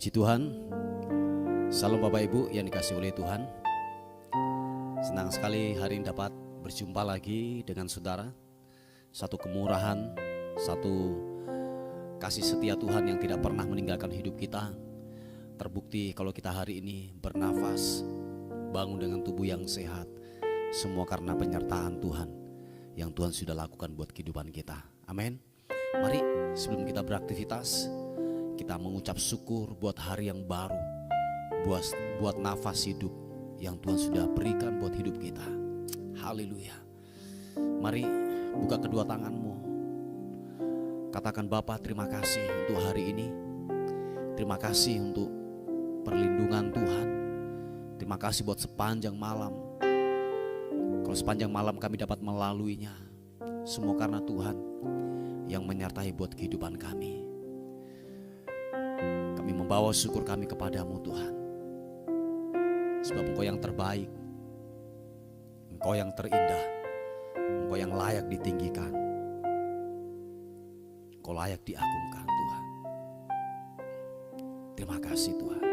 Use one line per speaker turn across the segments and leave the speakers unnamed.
Puji Tuhan. Salam Bapak Ibu yang dikasihi oleh Tuhan. Senang sekali hari ini dapat berjumpa lagi dengan saudara. Satu kemurahan, satu kasih setia Tuhan yang tidak pernah meninggalkan hidup kita. Terbukti kalau kita hari ini bernafas, bangun dengan tubuh yang sehat, semua karena penyertaan Tuhan yang Tuhan sudah lakukan buat kehidupan kita. Amin. Mari sebelum kita beraktivitas, kita mengucap syukur buat hari yang baru, buat nafas hidup yang Tuhan sudah berikan buat hidup kita. Haleluya. Mari buka kedua tanganmu, katakan Bapa, terima kasih untuk hari ini. Terima kasih untuk perlindungan Tuhan. Terima kasih buat sepanjang malam. Kalau sepanjang malam kami dapat melaluinya, semua karena Tuhan yang menyertai buat kehidupan kami. Kami membawa syukur kami kepadamu Tuhan. Sebab Engkau yang terbaik, Engkau yang terindah, Engkau yang layak ditinggikan, Engkau layak diagungkan Tuhan. Terima kasih Tuhan.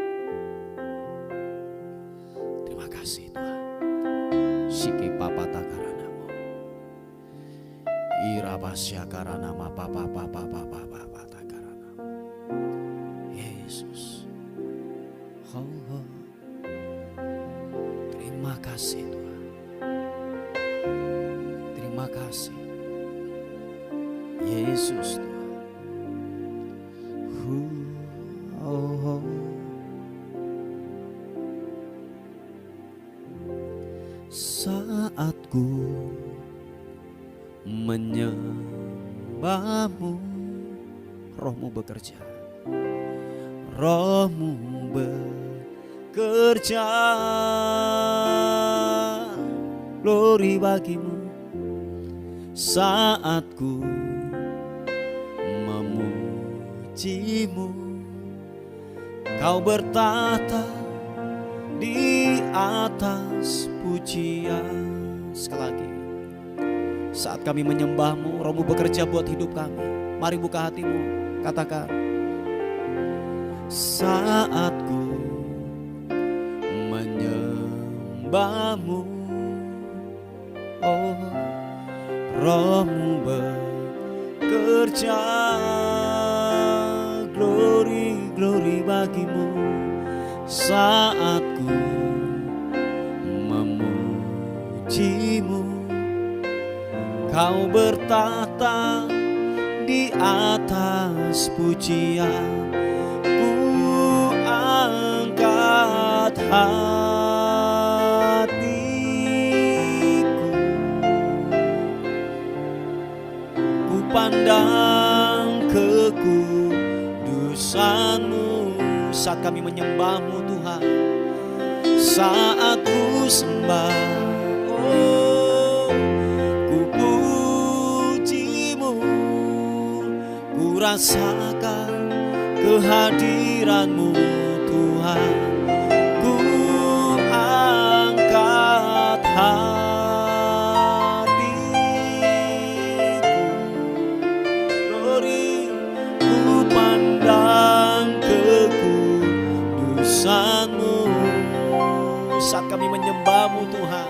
Terima kasih Tuhan. Siki papa takaranamo, irabasya karanama papa takaranamo. Yesus, oh. Terima kasih Tuhan. Terima kasih Yesus Tuhan. Oh. Saat ku menyembahmu, Rohmu bekerja, Rohmu bekerja, glory bagimu. Saat ku memujimu, Kau bertata di atas pujian. Sekali lagi, saat kami menyembahmu, Rohmu bekerja buat hidup kami. Mari buka hatimu, katakan. Saat ku menyembahmu, oh, Rohmu bekerja, glory, glory bagimu. Saat ku memujimu, Kau bertata di atas pujian. Ku angkat hatiku, ku pandang kekudusan-Mu. Saat kami menyembah-Mu Tuhan, saat ku sembah, oh, ku puji-Mu, ku rasakan kehadiran-Mu Tuhan. Ku angkat hatiku, glory, ku pandang kekudusan-Mu. Saat kami menyembah-Mu Tuhan,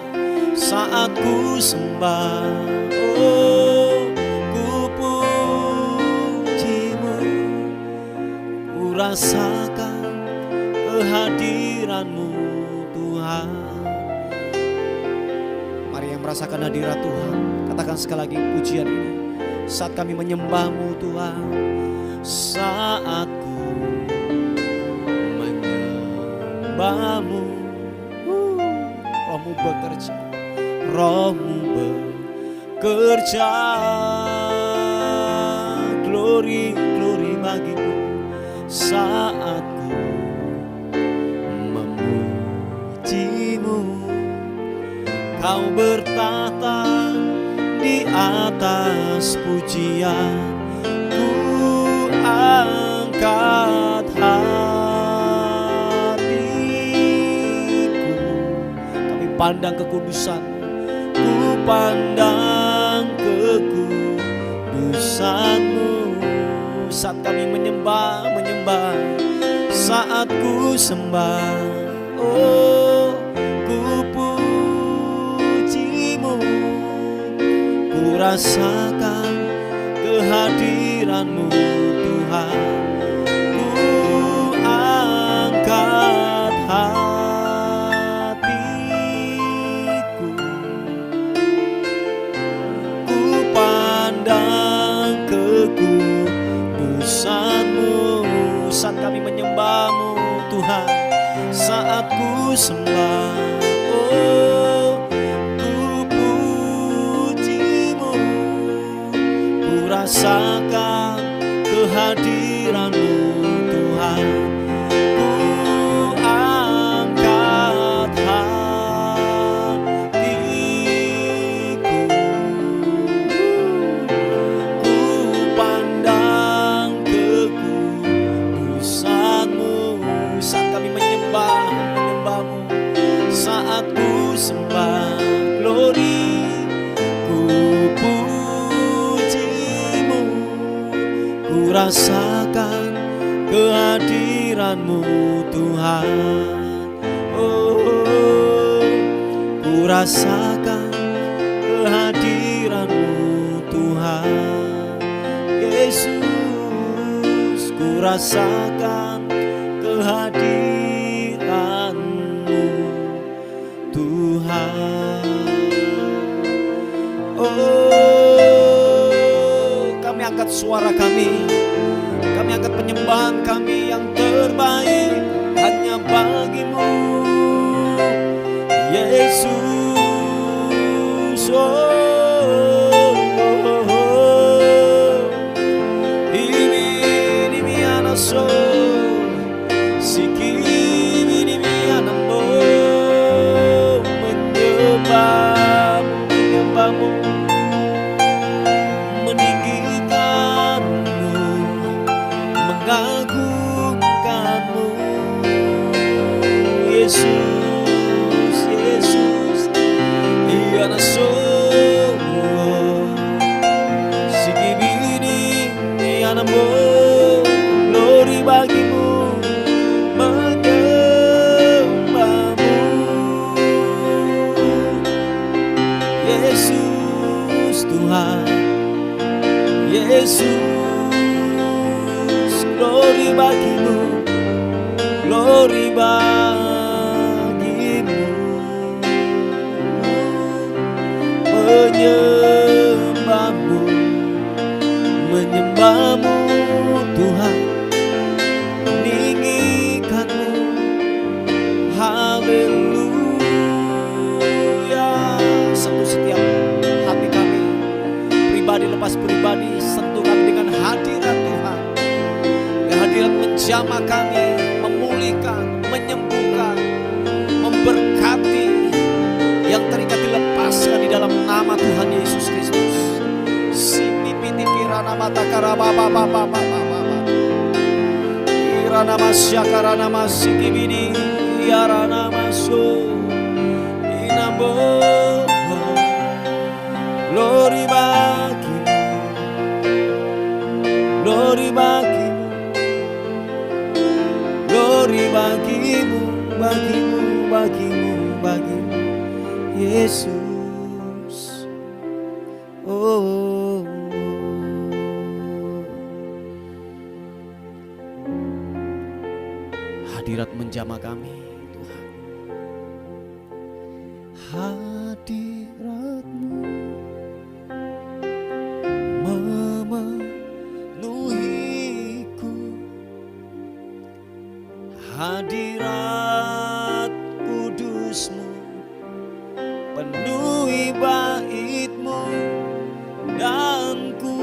saat ku sembah, oh, ku puji-Mu, ku rasakan kehadiran-Mu Tuhan. Mari yang merasakan hadirat Tuhan, katakan sekali lagi pujian ini. Saat kami menyembah-Mu Tuhan, saat ku menyembah-Mu, Rohmu bekerja, Rohmu bekerja, glory, glory bagimu. Saat ku memuji-Mu, Kau bertata di atas pujian. Ku angkat hatiku, kami pandang kekudusan-Mu. Ku pandang kekudusan-Mu. Saat kami menyembah,
saat ku sembah, oh ku pujimu, ku rasakan kehadiranmu Tuhan, ku angkat hatiku, ku pandang kekudusan-Mu. Saat kami menyembah-Mu Tuhan, saat ku sembah, oh ku pujimu, ku rasakan kehadiran-Mu Tuhan, ku angkat hatiku, ku pandang kekudusan-Mu. Saat kami menyembah-Mu, saat ku sembah, glory, ku pujimu, ku rasakan kehadiran-Mu Tuhan, oh ku rasakan kehadiran-Mu Tuhan. Yesus, ku rasakan kehadiran-Mu Tuhan. Oh, kami angkat suara kami angkat penyembahan kami yang terbaik hanya bagi-Mu, Yesus. Oh, ini anaso menyembah-Mu, meninggikan-Mu, mengagungkan-Mu, Yesus, Yesus. Iya naso sigibini ianamo, glory bagi-Mu, Yesus Tuhan, Yesus, glory bagi-Mu, glory bagi-Mu, menyembah-Mu, menyembah-Mu Tuhan, meninggikan-Mu, haleluya. Sentuh setiap hati kami, pribadi lepas pribadi, sentuh kami dengan hadirat Tuhan. Kehadirat menjamah kami, memulihkan, menyembuhkan, memberkati, yang terikat dilepaskan di dalam nama Tuhan Yesus Kristus. Sini piti kirana mata karaba baba baba baba, kirana masya karana masiki bini, yarana masu inambo. Glory bagi-Mu, glory bagi-Mu, glory bagi-Mu, bagi-Mu, bagi-Mu, bagi-Mu, Yesus. Oh, hadirat menjamah kami Tuhan, hadirat-Mu memenuhiku, hadirat kudus-Mu penuhi bait-Mu, dan ku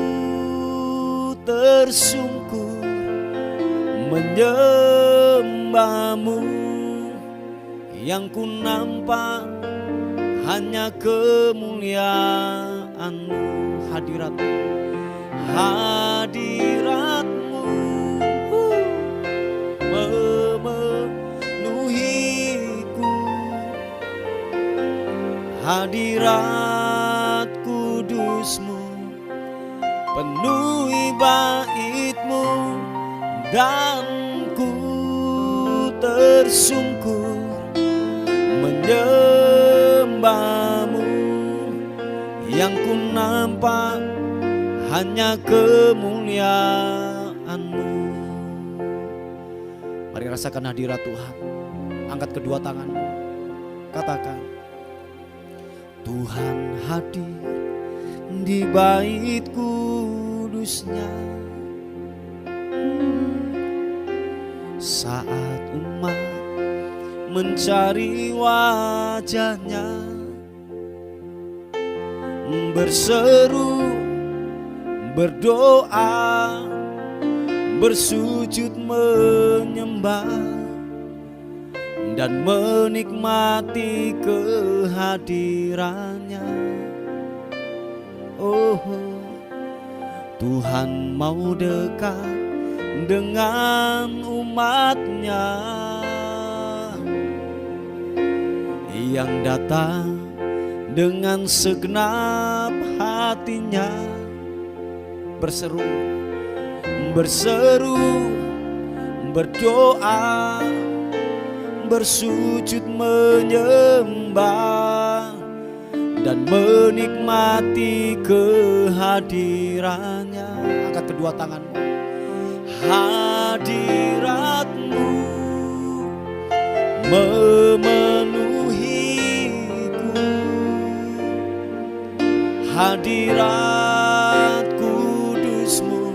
tersungkur menyembah-Mu. Yang ku nampak hanya kemuliaan-Mu, hadirat-Mu, hadirat-Mu memenuhiku, hadirat kudus-Mu penuhi bait-Mu, dan ku tersungkur menyembahmu. Yang ku nampak hanya kemuliaan-Mu. Mari rasakan hadirat Tuhan. Angkat kedua tanganmu, katakan, Tuhan hadir di bait kudusnya. Saat umat mencari wajahnya, berseru, berdoa, bersujud menyembah, dan menikmati kehadirannya. Oh, Tuhan mau dekat dengan umatnya yang datang dengan segenap hatinya, berseru, berdoa, bersujud menyembah, dan menikmati kehadirannya. Angkat kedua tanganmu. Hadirat-Mu memenuhiku, hadirat kudus-Mu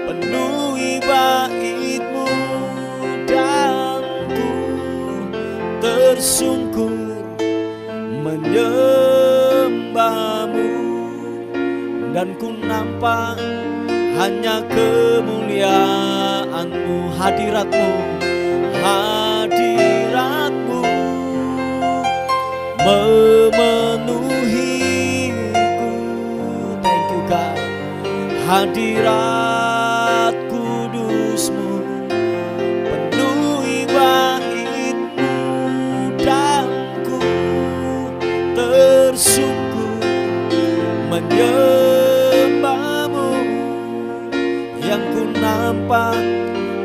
penuhi bait-Mu, dan ku tersungkur menyembah-Mu, dan ku nampak hanya kemuliaan-Mu. Hadirat-Mu, hadirat-Mu memenuhiku. Thank you God. Hadirat kudus-Mu penuhi bait-Mu, dan ku tersungkur menyembah-Mu. Yang ku nampak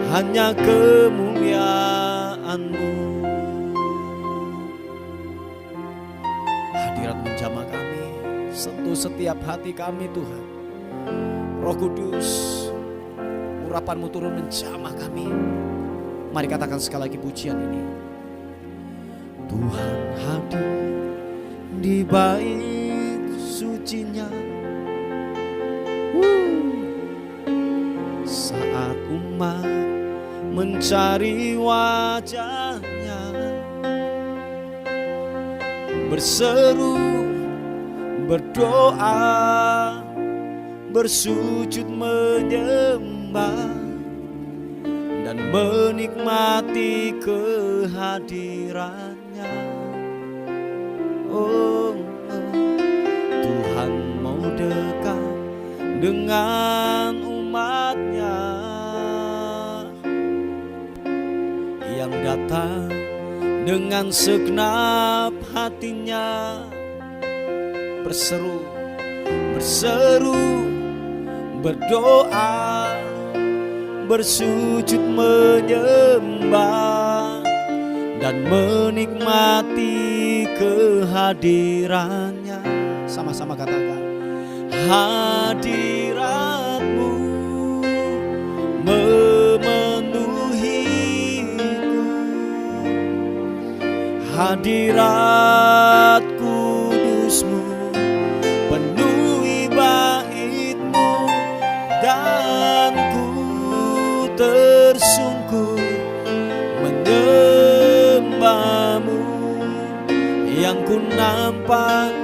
hanya kemuliaan-Mu. Hadirat menjamah kami, sentuh setiap hati kami Tuhan. Roh Kudus, urapan-Mu turun menjamah kami. Mari katakan sekali lagi pujian ini. Tuhan hadir di bait sucinya. Saat umat mencari wajahnya, berseru, berdoa, bersujud menyembah, dan menikmati kehadirannya. Oh, Tuhan mau dekat dengan umatnya yang datang dengan segenap hatinya, berseru, berdoa, bersujud menyembah, dan menikmati kehadirannya. Sama-sama katakan, hadirat-Mu memenuhiku, hadirat kudus-Mu penuhi bait-Mu, dan ku tersungkur menyembah-Mu. Yang ku nampak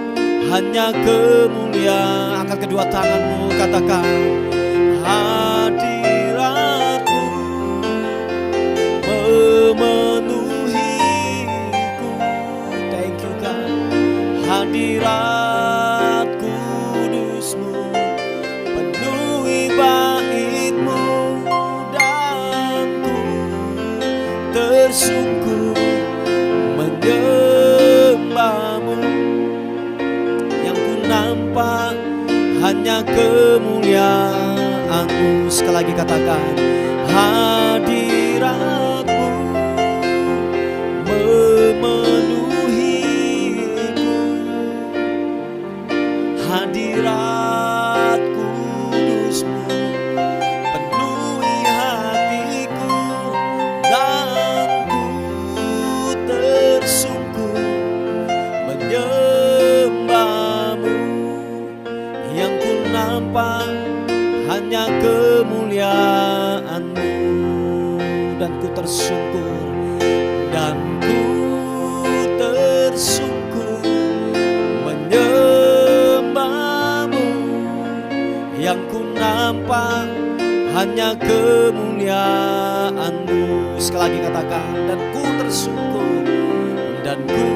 hanya kemuliaan. Angkat kedua tanganmu, katakan, hadirat-Mu memenuhiku. Thank you God. Hadirat kudus-Mu penuhi bait-Mu, dan ku tersungkur menyembah-Mu. Yang ku nampak hanya kemuliaan-Mu. Sekali lagi katakan, hadirat-Mu tersungkur, dan ku tersungkur menyembahmu. Yang ku nampak hanya kemuliaan-Mu. Sekali lagi katakan, dan ku tersungkur, dan ku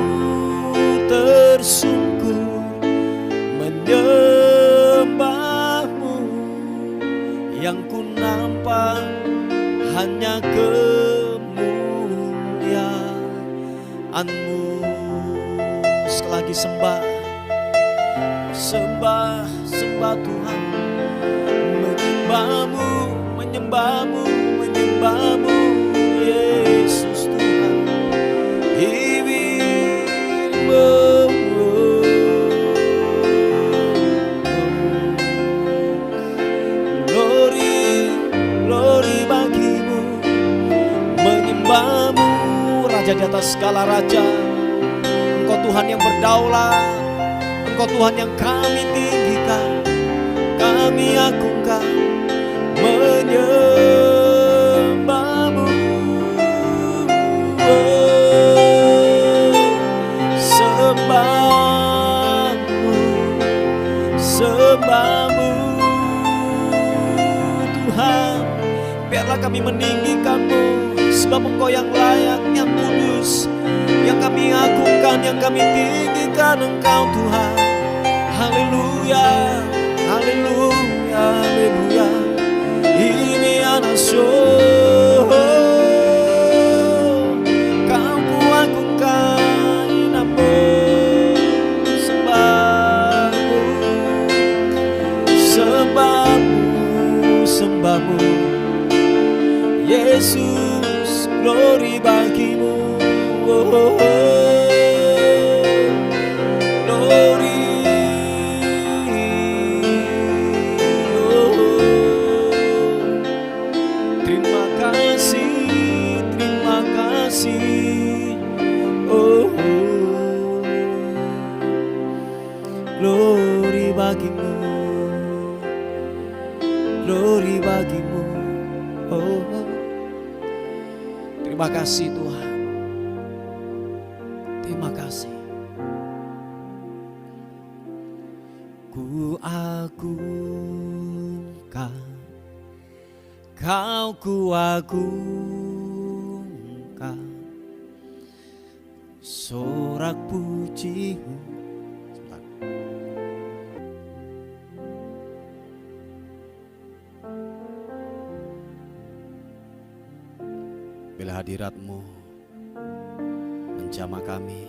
tersungkur menyembahmu. Yang ku nampak hanya kemuliaan-Mu. Sekali lagi sembah, sembah, sembah Tuhan. Menyembahmu, menyembahmu, menyembahmu, Yesus Tuhan. Glory, glory bagimu. Menyembahmu, Raja di atas segala raja. Engkau Tuhan yang berdaulat, Engkau Tuhan yang kami tinggikan, kami agungkan. Menyembahmu, sembahmu, sembahmu Tuhan. Biarlah kami meninggikan-Mu, sebab Engkau yang layak, yang kudus, yang kami agungkan, yang kami tinggikan Engkau Tuhan. Haleluya, haleluya, haleluya. Ini anak Kau kuagungkan nama sembahmu, sembahmu, sembahmu. Yesus, glory bagimu. Glory. Glory bagimu, glory bagimu. Oh, terima kasih Tuhan, terima kasih. Ku agungkan, Kau ku agungkan, sorak pujimu. Bila hadirat-Mu menjamah kami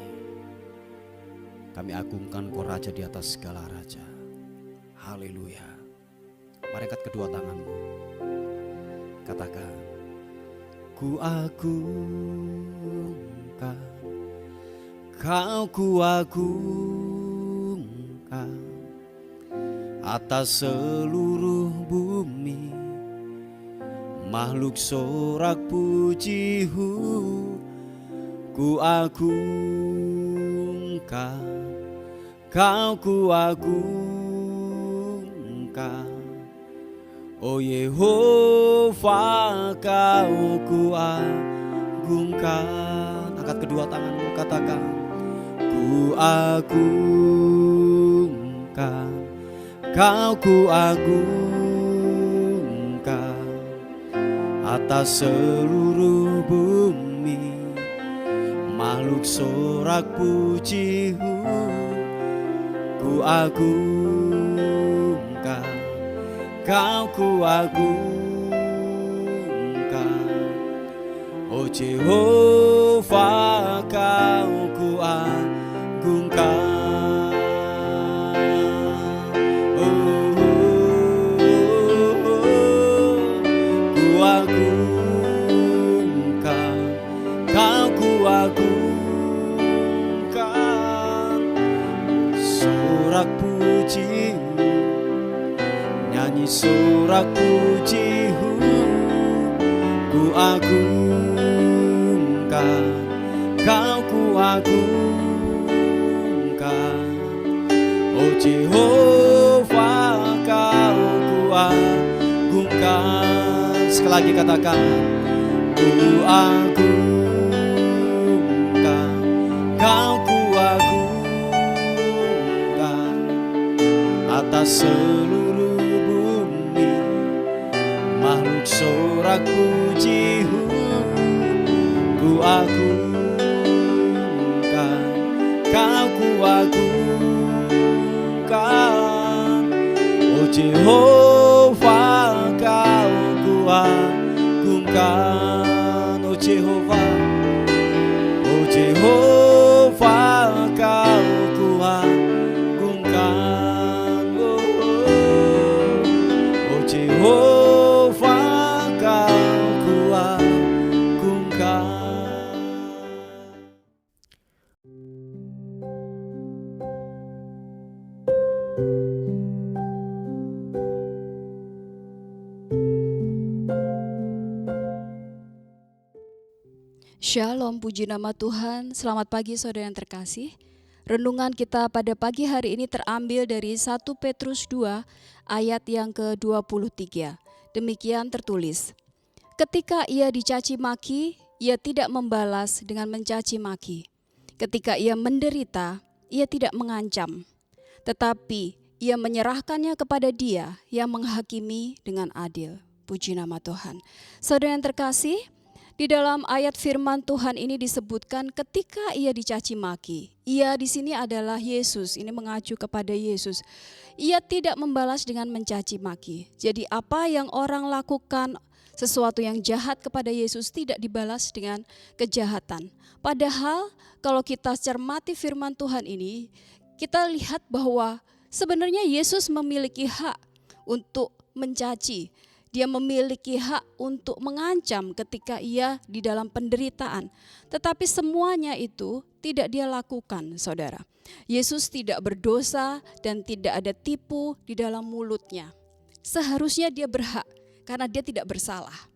agungkan Kau Raja di atas segala raja. Haleluya. Mari angkat kedua tanganmu, katakan, ku agungkan, Kau ku agungkan atas seluruh bumi. Makhluk sorak pujihu, ku agungkan, Kau ku agungkan. Oh Yehova, Kau ku agungkan. Angkat kedua tanganmu, katakan, ku agungkan, Kau ku agungkan atas seluruh bumi. Makhluk sorak pujihu, ku agungkan, Kau ku agungkan. Oh Jehovah, Kau ku agungkan. Sorak pujihu, nyanyi sorak pujihu, ku agungkan, Kau ku agungkan. Oh Jehovah, Kau ku agungkan. Sekali lagi katakan, Ku agungkan, Kau ku agungkan atas seluruh bumi, makhluk sorak pujimu. Ku agungkan, Kau ku agungkan, oh Jehovah, Kau ku agungkan, oh Jehovah, oh Jehovah, Kau ku agungkan, oh Jehovah, Kau ku agungkan.
Shalom, puji nama Tuhan. Selamat pagi saudara yang terkasih. Renungan kita pada pagi hari ini terambil dari 1 Petrus 2 ayat yang ke-23. Demikian tertulis, ketika ia dicaci maki, ia tidak membalas dengan mencaci maki. Ketika ia menderita, ia tidak mengancam, tetapi ia menyerahkannya kepada Dia yang menghakimi dengan adil. Puji nama Tuhan. Saudara yang terkasih, di dalam ayat firman Tuhan ini disebutkan ketika ia dicaci maki. Ia di sini adalah Yesus, ini mengacu kepada Yesus. Ia tidak membalas dengan mencaci maki. Jadi apa yang orang lakukan, sesuatu yang jahat kepada Yesus tidak dibalas dengan kejahatan. Padahal kalau kita cermati firman Tuhan ini, kita lihat bahwa sebenarnya Yesus memiliki hak untuk mencaci. Dia memiliki hak untuk mengancam ketika ia di dalam penderitaan. Tetapi semuanya itu tidak dia lakukan, saudara. Yesus tidak berdosa dan tidak ada tipu di dalam mulutnya. Seharusnya dia berhak karena dia tidak bersalah.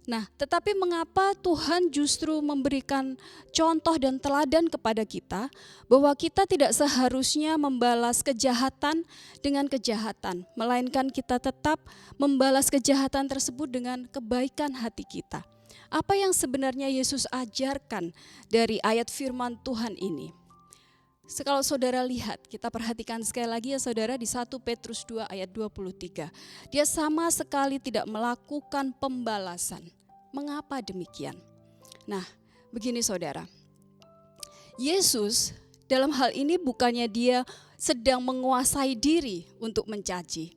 Nah, tetapi mengapa Tuhan justru memberikan contoh dan teladan kepada kita bahwa kita tidak seharusnya membalas kejahatan dengan kejahatan, melainkan kita tetap membalas kejahatan tersebut dengan kebaikan hati kita. Apa yang sebenarnya Yesus ajarkan dari ayat firman Tuhan ini? Kalau saudara lihat, kita perhatikan sekali lagi ya saudara di 1 Petrus 2 ayat 23. Dia sama sekali tidak melakukan pembalasan. Mengapa demikian? Nah, begini saudara. Yesus dalam hal ini bukannya dia sedang menguasai diri untuk mencaci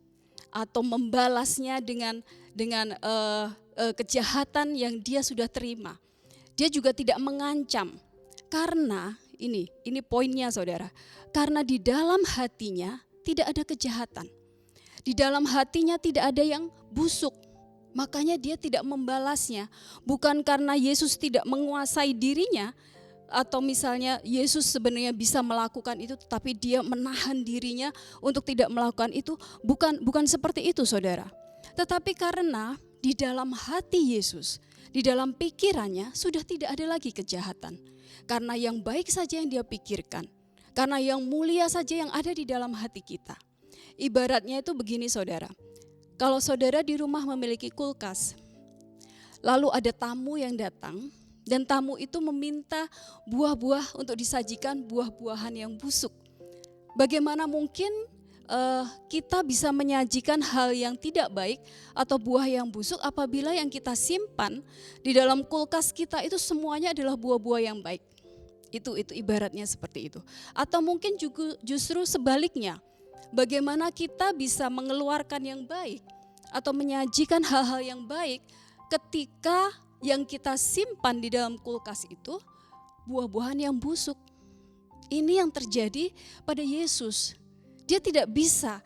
atau membalasnya dengan kejahatan yang dia sudah terima. Dia juga tidak mengancam karena ini poinnya saudara. Karena di dalam hatinya tidak ada kejahatan. Di dalam hatinya tidak ada yang busuk. Makanya dia tidak membalasnya. Bukan karena Yesus tidak menguasai dirinya, atau misalnya Yesus sebenarnya bisa melakukan itu, tapi dia menahan dirinya untuk tidak melakukan itu. Bukan seperti itu saudara. Tetapi karena di dalam hati Yesus, di dalam pikirannya sudah tidak ada lagi kejahatan. Karena yang baik saja yang dia pikirkan. Karena yang mulia saja yang ada di dalam hati kita. Ibaratnya itu begini saudara. Kalau saudara di rumah memiliki kulkas, lalu ada tamu yang datang, dan tamu itu meminta buah-buah untuk disajikan, buah-buahan yang busuk. Bagaimana mungkin kita bisa menyajikan hal yang tidak baik atau buah yang busuk apabila yang kita simpan di dalam kulkas kita itu semuanya adalah buah-buah yang baik. Itu ibaratnya seperti itu. Atau mungkin juga justru sebaliknya. Bagaimana kita bisa mengeluarkan yang baik atau menyajikan hal-hal yang baik ketika yang kita simpan di dalam kulkas itu buah-buahan yang busuk. Ini yang terjadi pada Yesus. Dia tidak bisa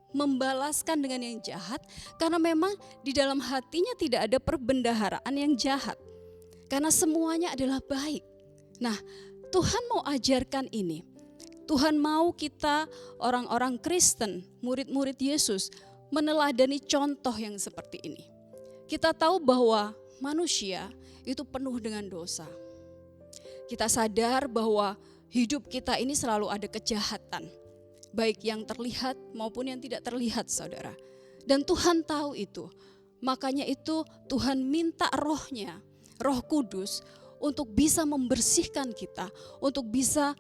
membalaskan dengan yang jahat karena memang di dalam hatinya tidak ada perbendaharaan yang jahat. Karena semuanya adalah baik. Nah, Tuhan mau ajarkan ini. Tuhan mau kita orang-orang Kristen, murid-murid Yesus, meneladani contoh yang seperti ini. Kita tahu bahwa manusia itu penuh dengan dosa. Kita sadar bahwa hidup kita ini selalu ada kejahatan, baik yang terlihat maupun yang tidak terlihat saudara. Dan Tuhan tahu itu. Makanya itu Tuhan minta rohnya, Roh Kudus untuk bisa membersihkan kita, untuk bisa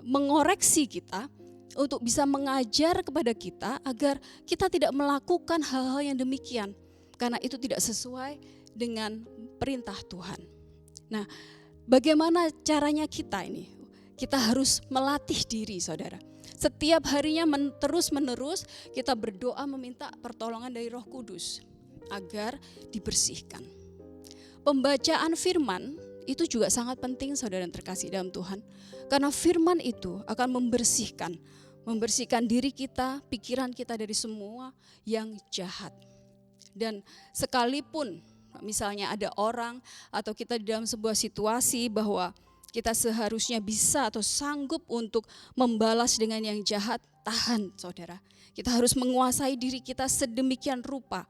mengoreksi kita, untuk bisa mengajar kepada kita agar kita tidak melakukan hal-hal yang demikian. Karena itu tidak sesuai dengan perintah Tuhan. Nah, bagaimana caranya kita ini? Kita harus melatih diri, saudara. Setiap harinya terus menerus kita berdoa meminta pertolongan dari Roh Kudus agar dibersihkan. Pembacaan firman itu juga sangat penting, saudara yang terkasih dalam Tuhan. Karena firman itu akan membersihkan diri kita, pikiran kita dari semua yang jahat. Dan sekalipun misalnya ada orang atau kita di dalam sebuah situasi bahwa kita seharusnya bisa atau sanggup untuk membalas dengan yang jahat, tahan saudara. Kita harus menguasai diri kita sedemikian rupa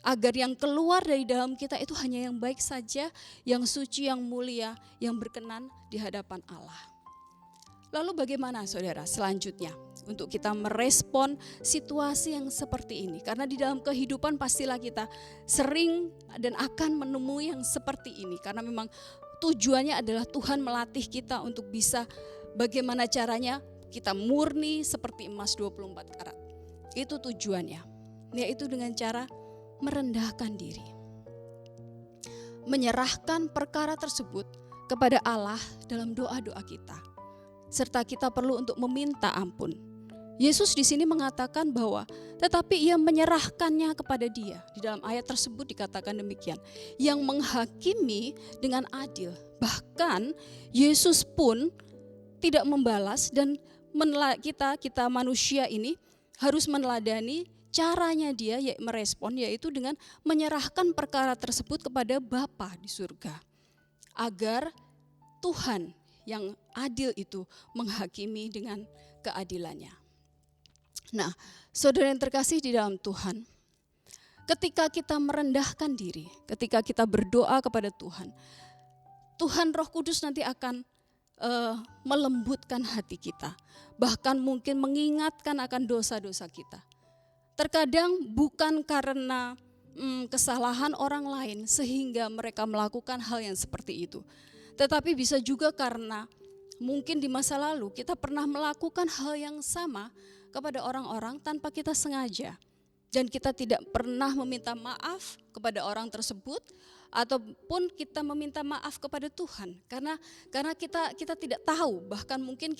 agar yang keluar dari dalam kita itu hanya yang baik saja, yang suci, yang mulia, yang berkenan di hadapan Allah. Lalu bagaimana saudara selanjutnya untuk kita merespon situasi yang seperti ini? Karena di dalam kehidupan pastilah kita sering dan akan menemui yang seperti ini. Karena memang tujuannya adalah Tuhan melatih kita untuk bisa bagaimana caranya kita murni seperti emas 24 karat. Itu tujuannya, yaitu dengan cara merendahkan diri. Menyerahkan perkara tersebut kepada Allah dalam doa-doa kita. Serta kita perlu untuk meminta ampun. Yesus di sini mengatakan bahwa tetapi ia menyerahkannya kepada Dia. Di dalam ayat tersebut dikatakan demikian, yang menghakimi dengan adil. Bahkan Yesus pun tidak membalas dan kita manusia ini harus meneladani caranya Dia merespon, yaitu dengan menyerahkan perkara tersebut kepada Bapa di surga. Agar Tuhan yang adil itu menghakimi dengan keadilannya. Nah, saudara yang terkasih di dalam Tuhan, ketika kita merendahkan diri, ketika kita berdoa kepada Tuhan, Tuhan Roh Kudus nanti akan melembutkan hati kita, bahkan mungkin mengingatkan akan dosa-dosa kita. Terkadang bukan karena kesalahan orang lain sehingga mereka melakukan hal yang seperti itu, tetapi bisa juga karena mungkin di masa lalu kita pernah melakukan hal yang sama kepada orang-orang tanpa kita sengaja. Dan kita tidak pernah meminta maaf kepada orang tersebut ataupun kita meminta maaf kepada Tuhan. Karena kita tidak tahu, bahkan mungkin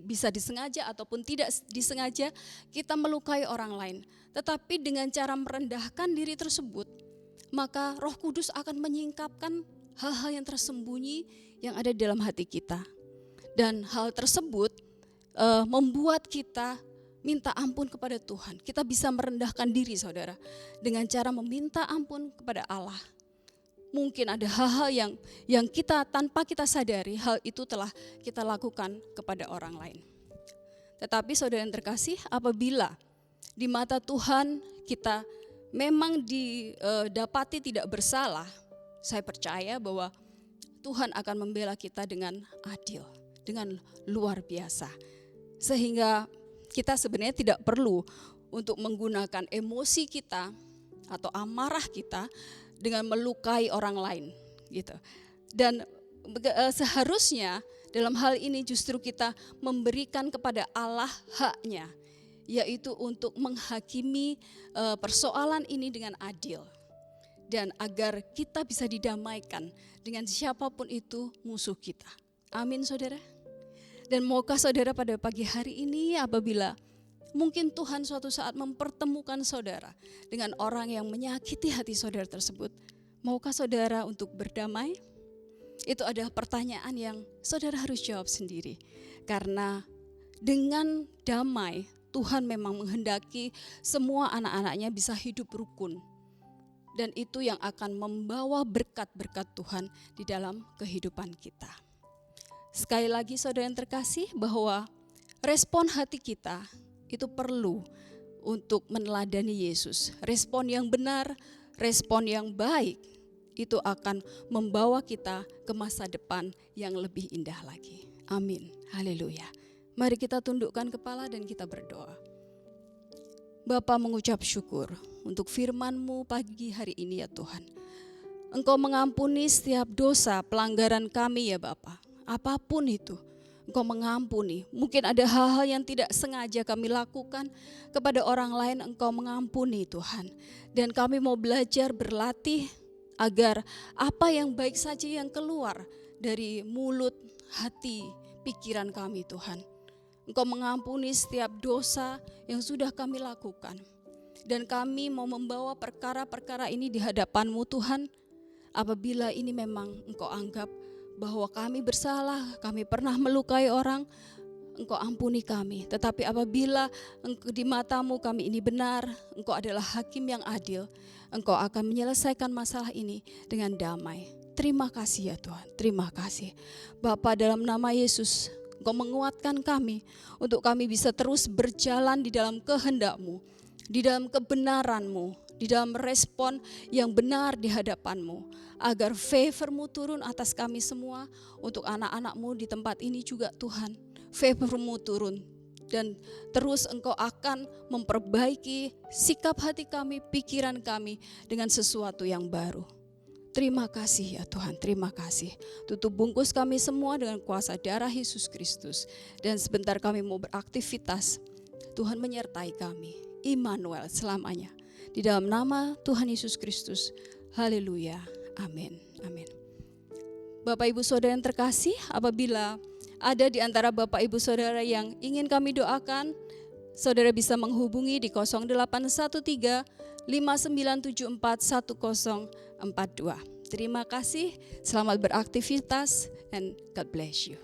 bisa disengaja ataupun tidak disengaja kita melukai orang lain. Tetapi dengan cara merendahkan diri tersebut, maka Roh Kudus akan menyingkapkan hal-hal yang tersembunyi yang ada di dalam hati kita. Dan hal tersebut membuat kita minta ampun kepada Tuhan. Kita bisa merendahkan diri saudara dengan cara meminta ampun kepada Allah. Mungkin ada hal-hal yang kita tanpa kita sadari hal itu telah kita lakukan kepada orang lain. Tetapi saudara yang terkasih, apabila di mata Tuhan kita memang didapati tidak bersalah, saya percaya bahwa Tuhan akan membela kita dengan adil, dengan luar biasa. Sehingga kita sebenarnya tidak perlu untuk menggunakan emosi kita atau amarah kita dengan melukai orang lain gitu. Dan seharusnya dalam hal ini justru kita memberikan kepada Allah haknya, yaitu untuk menghakimi persoalan ini dengan adil. Dan agar kita bisa didamaikan dengan siapapun itu musuh kita. Amin saudara. Dan maukah saudara pada pagi hari ini apabila mungkin Tuhan suatu saat mempertemukan saudara dengan orang yang menyakiti hati saudara tersebut, maukah saudara untuk berdamai? Itu adalah pertanyaan yang saudara harus jawab sendiri. Karena dengan damai Tuhan memang menghendaki semua anak-anaknya bisa hidup rukun. Dan itu yang akan membawa berkat-berkat Tuhan di dalam kehidupan kita. Sekali lagi saudara yang terkasih, bahwa respon hati kita itu perlu untuk meneladani Yesus. Respon yang benar, respon yang baik itu akan membawa kita ke masa depan yang lebih indah lagi. Amin. Haleluya. Mari kita tundukkan kepala dan kita berdoa. Bapa mengucap syukur untuk firman-Mu pagi hari ini ya Tuhan. Engkau mengampuni setiap dosa pelanggaran kami ya Bapa. Apapun itu, Engkau mengampuni. Mungkin ada hal-hal yang tidak sengaja kami lakukan kepada orang lain, Engkau mengampuni Tuhan. Dan kami mau belajar berlatih agar apa yang baik saja yang keluar dari mulut, hati, pikiran kami Tuhan. Engkau mengampuni setiap dosa yang sudah kami lakukan. Dan kami mau membawa perkara-perkara ini di hadapan-Mu Tuhan. Apabila ini memang Engkau anggap bahwa kami bersalah, kami pernah melukai orang, Engkau ampuni kami. Tetapi apabila di mata-Mu kami ini benar, Engkau adalah hakim yang adil, Engkau akan menyelesaikan masalah ini dengan damai. Terima kasih ya Tuhan, terima kasih. Bapa, dalam nama Yesus, Engkau menguatkan kami untuk kami bisa terus berjalan di dalam kehendak-Mu, di dalam kebenaran-Mu, di dalam respon yang benar di hadapan-Mu, agar favor-Mu turun atas kami semua, untuk anak-anak-Mu di tempat ini juga Tuhan. Favor-Mu turun dan terus Engkau akan memperbaiki sikap hati kami, pikiran kami dengan sesuatu yang baru. Terima kasih ya Tuhan, terima kasih. Tutup bungkus kami semua dengan kuasa darah Yesus Kristus. Dan sebentar kami mau beraktivitas, Tuhan menyertai kami. Immanuel selamanya. Di dalam nama Tuhan Yesus Kristus. Haleluya. Amin. Amin. Bapak Ibu Saudara yang terkasih, apabila ada di antara Bapak Ibu Saudara yang ingin kami doakan, saudara bisa menghubungi di 0813 5974 1042. Terima kasih, selamat beraktivitas, and God bless you.